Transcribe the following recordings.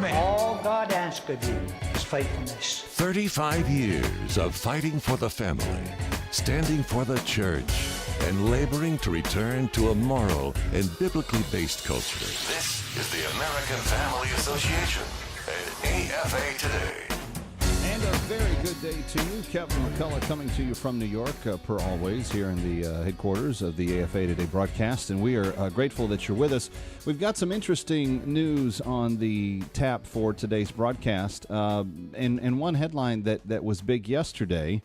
man. All God asks of you is faithfulness. 35 years of fighting for the family, standing for the church, and laboring to return to a moral and biblically based culture. This is the American Family Association and AFA Today. And a very good day to you. Kevin McCullough coming to you from New York, per always, here in the headquarters of the AFA Today broadcast. And we are grateful that you're with us. We've got some interesting news on the tap for today's broadcast. And one headline that was big yesterday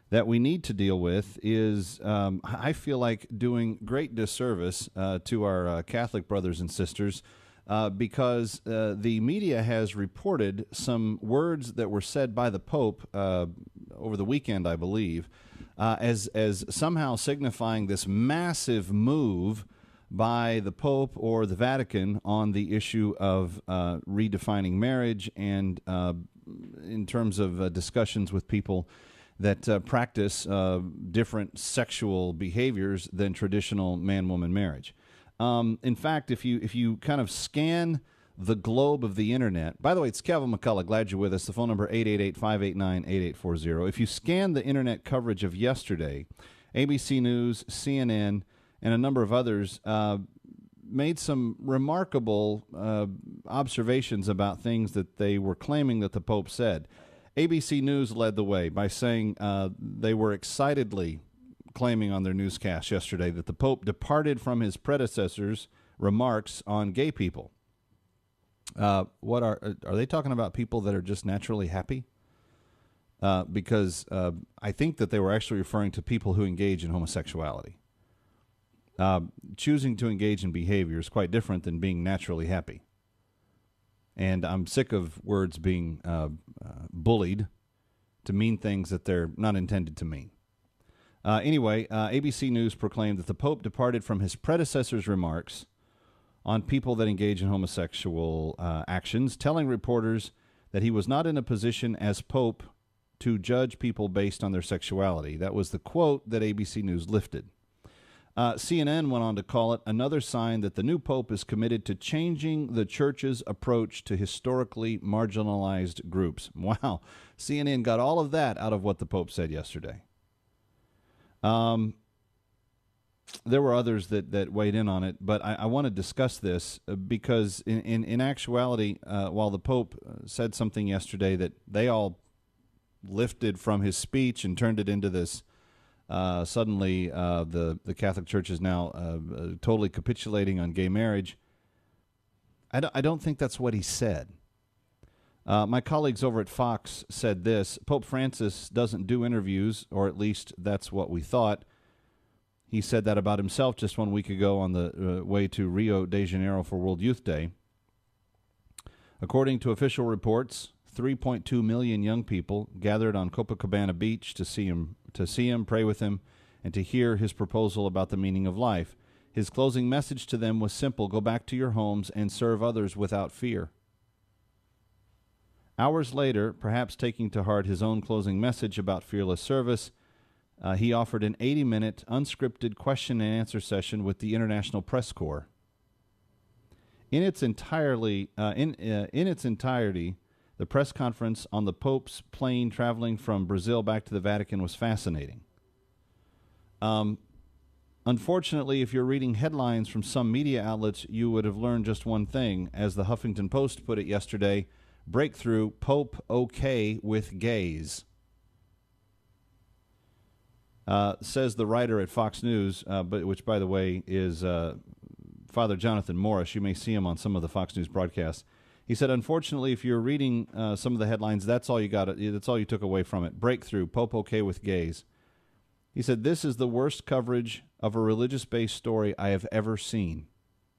that we need to deal with is, I feel like, doing great disservice to our Catholic brothers and sisters. Because the media has reported some words that were said by the Pope over the weekend, I believe, as somehow signifying this massive move by the Pope or the Vatican on the issue of redefining marriage and in terms of discussions with people that practice different sexual behaviors than traditional man-woman marriage. In fact, if you kind of scan the globe of the internet, by the way, it's Kevin McCullough. Glad you're with us. The phone number 888-589-8840. If you scan the internet coverage of yesterday, ABC News, CNN, and a number of others made some remarkable observations about things that they were claiming that the Pope said. ABC News led the way by saying they were excitedly claiming on their newscast yesterday that the Pope departed from his predecessor's remarks on gay people. What are they talking about? People that are just naturally happy? Because I think that they were actually referring to people who engage in homosexuality. Choosing to engage in behavior is quite different than being naturally happy. And I'm sick of words being bullied to mean things that they're not intended to mean. Anyway, ABC News proclaimed that the Pope departed from his predecessor's remarks on people that engage in homosexual actions, telling reporters that he was not in a position as Pope to judge people based on their sexuality. That was the quote that ABC News lifted. CNN went on to call it another sign that the new Pope is committed to changing the Church's approach to historically marginalized groups. Wow, CNN got all of that out of what the Pope said yesterday. There were others that weighed in on it, but I want to discuss this because in actuality, while the Pope said something yesterday that they all lifted from his speech and turned it into this, suddenly the Catholic Church is now totally capitulating on gay marriage. I don't think that's what he said. My colleagues over at Fox said this: Pope Francis doesn't do interviews, or at least that's what we thought. He said that about himself just 1 week ago on the way to Rio de Janeiro for World Youth Day. According to official reports, 3.2 million young people gathered on Copacabana Beach to see him, pray with him, and to hear his proposal about the meaning of life. His closing message to them was simple: go back to your homes and serve others without fear. Hours later, perhaps taking to heart his own closing message about fearless service, he offered an 80-minute unscripted question and answer session with the International Press Corps. In its entirety, the press conference on the Pope's plane traveling from Brazil back to the Vatican was fascinating. Unfortunately, if you're reading headlines from some media outlets, you would have learned just one thing. As the Huffington Post put it yesterday, breakthrough: Pope okay with gays. Says the writer at Fox News, which, by the way, is Father Jonathan Morris. You may see him on some of the Fox News broadcasts. He said, unfortunately, if you're reading some of the headlines, that's all you got. That's all you took away from it. Breakthrough: Pope okay with gays. He said, this is the worst coverage of a religious-based story I have ever seen,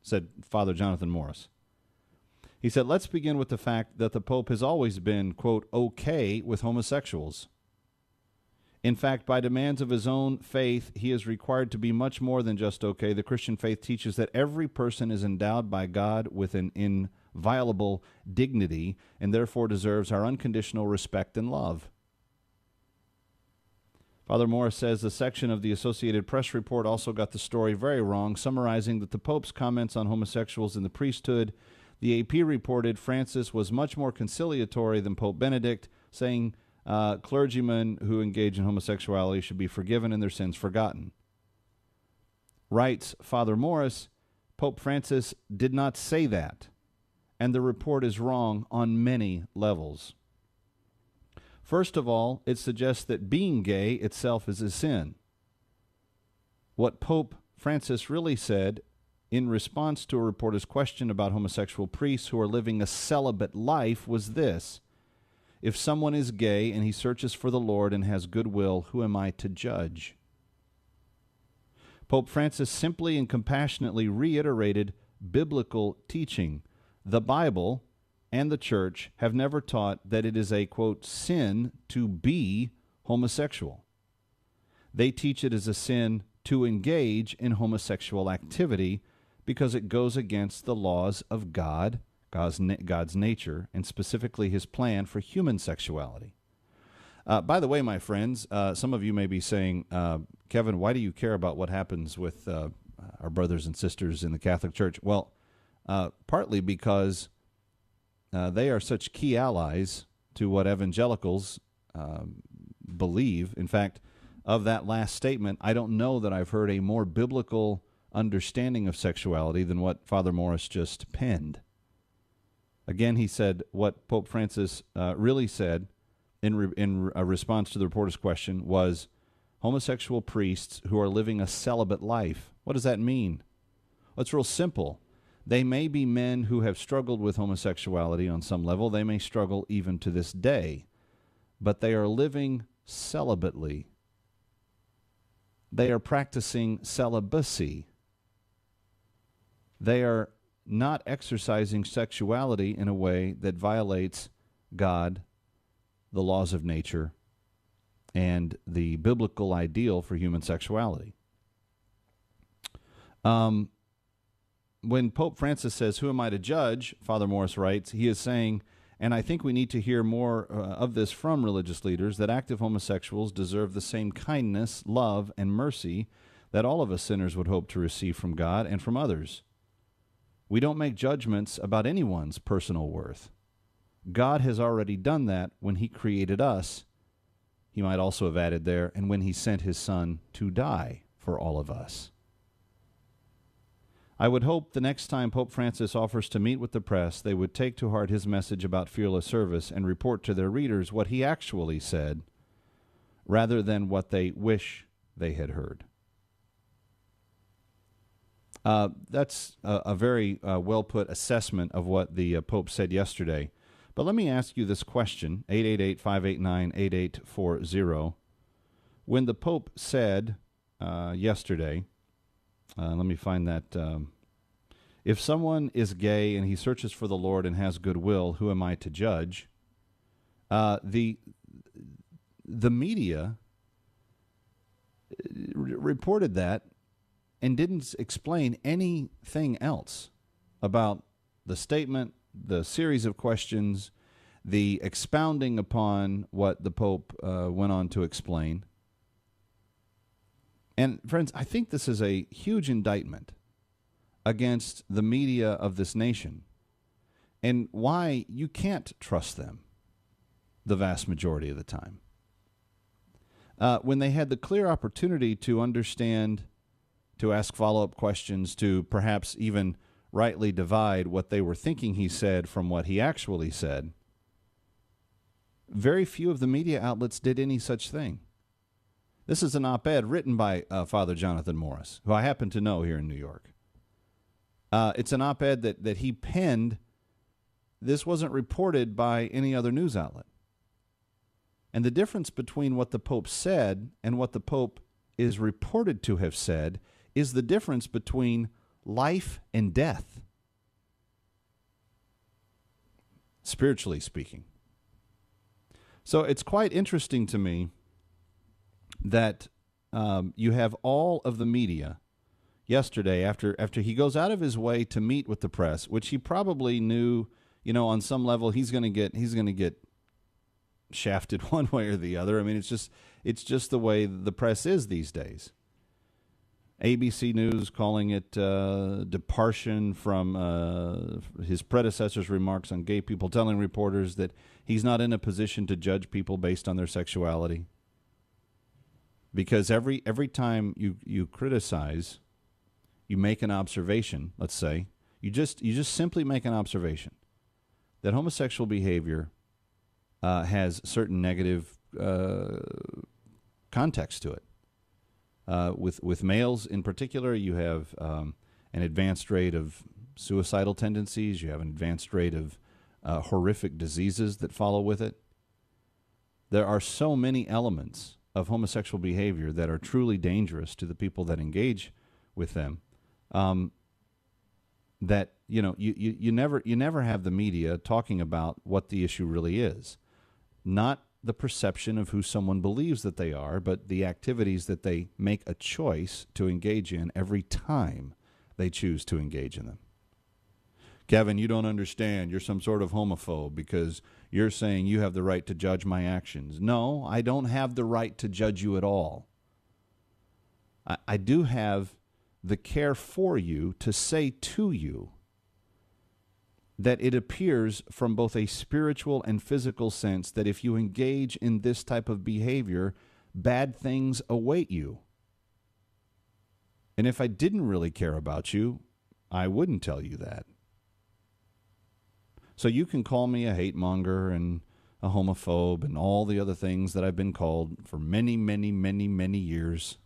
said Father Jonathan Morris. He said, let's begin with the fact that the Pope has always been, quote, okay with homosexuals. In fact, by demands of his own faith, he is required to be much more than just okay. The Christian faith teaches that every person is endowed by God with an inviolable dignity and therefore deserves our unconditional respect and love. Father Morris says the section of the Associated Press report also got the story very wrong, summarizing that the Pope's comments on homosexuals in the priesthood, The AP reported Francis was much more conciliatory than Pope Benedict, saying clergymen who engage in homosexuality should be forgiven and their sins forgotten. Writes Father Morris, Pope Francis did not say that, and the report is wrong on many levels. First of all, it suggests that being gay itself is a sin. What Pope Francis really said in response to a reporter's question about homosexual priests who are living a celibate life was this: if someone is gay and he searches for the Lord and has goodwill, who am I to judge? Pope Francis simply and compassionately reiterated biblical teaching. The Bible and the Church have never taught that it is a, quote, sin to be homosexual. They teach it as a sin to engage in homosexual activity because it goes against the laws of God's nature, and specifically his plan for human sexuality. By the way, my friends, some of you may be saying, Kevin, why do you care about what happens with our brothers and sisters in the Catholic Church? Well, partly because they are such key allies to what evangelicals believe. In fact, of that last statement, I don't know that I've heard a more biblical understanding of sexuality than what Father Morris just penned. Again, he said what Pope Francis really said in a response to the reporter's question was homosexual priests who are living a celibate life. What does that mean? Well, it's real simple. They may be men who have struggled with homosexuality on some level. They may struggle even to this day. But they are living celibately. They are practicing celibacy. They are not exercising sexuality in a way that violates God, the laws of nature, and the biblical ideal for human sexuality. When Pope Francis says, who am I to judge, Father Morris writes, he is saying, and I think we need to hear more of this from religious leaders, that active homosexuals deserve the same kindness, love, and mercy that all of us sinners would hope to receive from God and from others. We don't make judgments about anyone's personal worth. God has already done that when he created us. He might also have added there, and when he sent his Son to die for all of us. I would hope the next time Pope Francis offers to meet with the press, they would take to heart his message about fearless service and report to their readers what he actually said, rather than what they wish they had heard. That's a very well-put assessment of what the Pope said yesterday. But let me ask you this question, 888-589-8840. When the Pope said yesterday, let me find that, if someone is gay and he searches for the Lord and has goodwill, who am I to judge? The media reported that and didn't explain anything else about the statement, the series of questions, the expounding upon what the Pope went on to explain. And friends, I think this is a huge indictment against the media of this nation and why you can't trust them the vast majority of the time. When they had the clear opportunity to understand, to ask follow-up questions, to perhaps even rightly divide what they were thinking he said from what he actually said, very few of the media outlets did any such thing. This is an op-ed written by Father Jonathan Morris, who I happen to know here in New York. It's an op-ed that he penned. This wasn't reported by any other news outlet. And the difference between what the Pope said and what the Pope is reported to have said is the difference between life and death, spiritually speaking. So it's quite interesting to me that you have all of the media yesterday after he goes out of his way to meet with the press, which he probably knew, on some level he's going to get shafted one way or the other. I mean, it's just the way the press is these days. ABC News calling it departure from his predecessor's remarks on gay people, telling reporters that he's not in a position to judge people based on their sexuality. Because every time you criticize, you make an observation, let's say, you just simply make an observation that homosexual behavior has certain negative context to it. With males in particular, you have an advanced rate of suicidal tendencies. You have an advanced rate of horrific diseases that follow with it. There are so many elements of homosexual behavior that are truly dangerous to the people that engage with them. That you never have the media talking about what the issue really is, not the perception of who someone believes that they are, but the activities that they make a choice to engage in every time they choose to engage in them. Kevin, you don't understand. You're some sort of homophobe because you're saying you have the right to judge my actions. No, I don't have the right to judge you at all. I do have the care for you to say to you that it appears from both a spiritual and physical sense that if you engage in this type of behavior, bad things await you. And if I didn't really care about you, I wouldn't tell you that. So you can call me a hate monger and a homophobe and all the other things that I've been called for many, many, many, many years.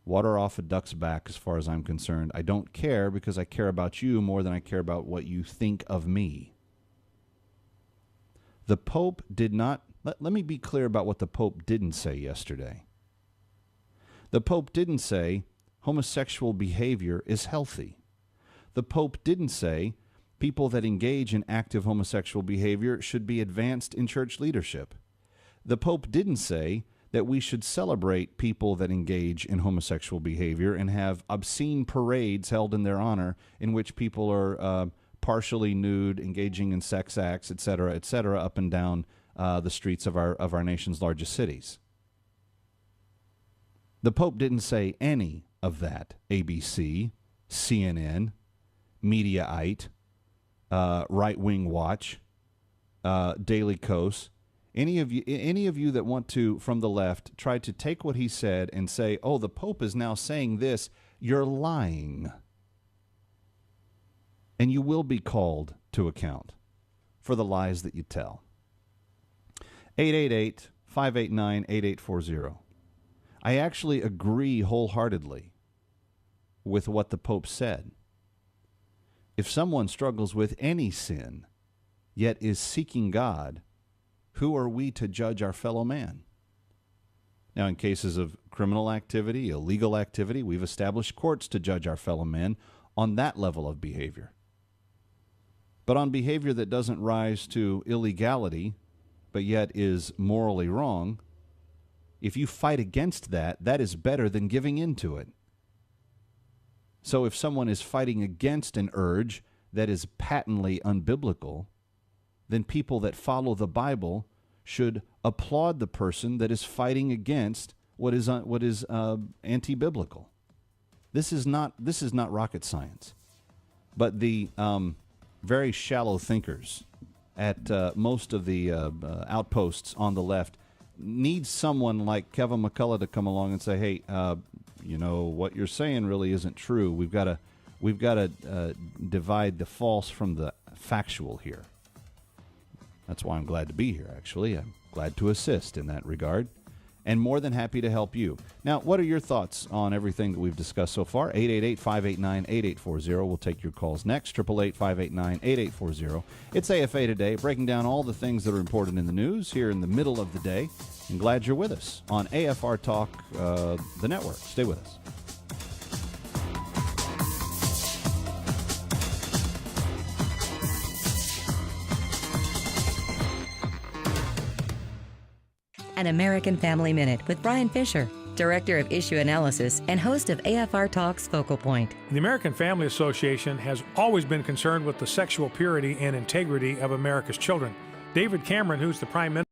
Water off a duck's back as far as I'm concerned. I don't care because I care about you more than I care about what you think of me. The Pope did not, let me be clear about what the Pope didn't say yesterday. The Pope didn't say homosexual behavior is healthy. The Pope didn't say people that engage in active homosexual behavior should be advanced in church leadership. The Pope didn't say that we should celebrate people that engage in homosexual behavior and have obscene parades held in their honor in which people are partially nude, engaging in sex acts, et cetera, up and down the streets of our nation's largest cities. The Pope didn't say any of that. ABC, CNN, Mediaite, Right Wing Watch, Daily Kos. Any of you that want to, from the left, try to take what he said and say, oh, the Pope is now saying this, you're lying. And you will be called to account for the lies that you tell. 888-589-8840. I actually agree wholeheartedly with what the Pope said. If someone struggles with any sin, yet is seeking God, who are we to judge our fellow man? Now, in cases of criminal activity, illegal activity, we've established courts to judge our fellow man on that level of behavior. But on behavior that doesn't rise to illegality, but yet is morally wrong, if you fight against that, that is better than giving in to it. So if someone is fighting against an urge that is patently unbiblical, then people that follow the Bible should applaud the person that is fighting against what is anti-biblical. This is not rocket science. But the very shallow thinkers at most of the outposts on the left need someone like Kevin McCullough to come along and say, hey, what you're saying really isn't true. We've got to divide the false from the factual here. That's why I'm glad to be here, actually. I'm glad to assist in that regard and more than happy to help you. Now, what are your thoughts on everything that we've discussed so far? 888-589-8840. We'll take your calls next. 888-589-8840. It's AFA Today, breaking down all the things that are important in the news here in the middle of the day. I'm glad you're with us on AFR Talk, the network. Stay with us. An American Family Minute with Brian Fisher, Director of Issue Analysis and host of AFR Talk's Focal Point. The American Family Association has always been concerned with the sexual purity and integrity of America's children. David Cameron, who's the Prime Minister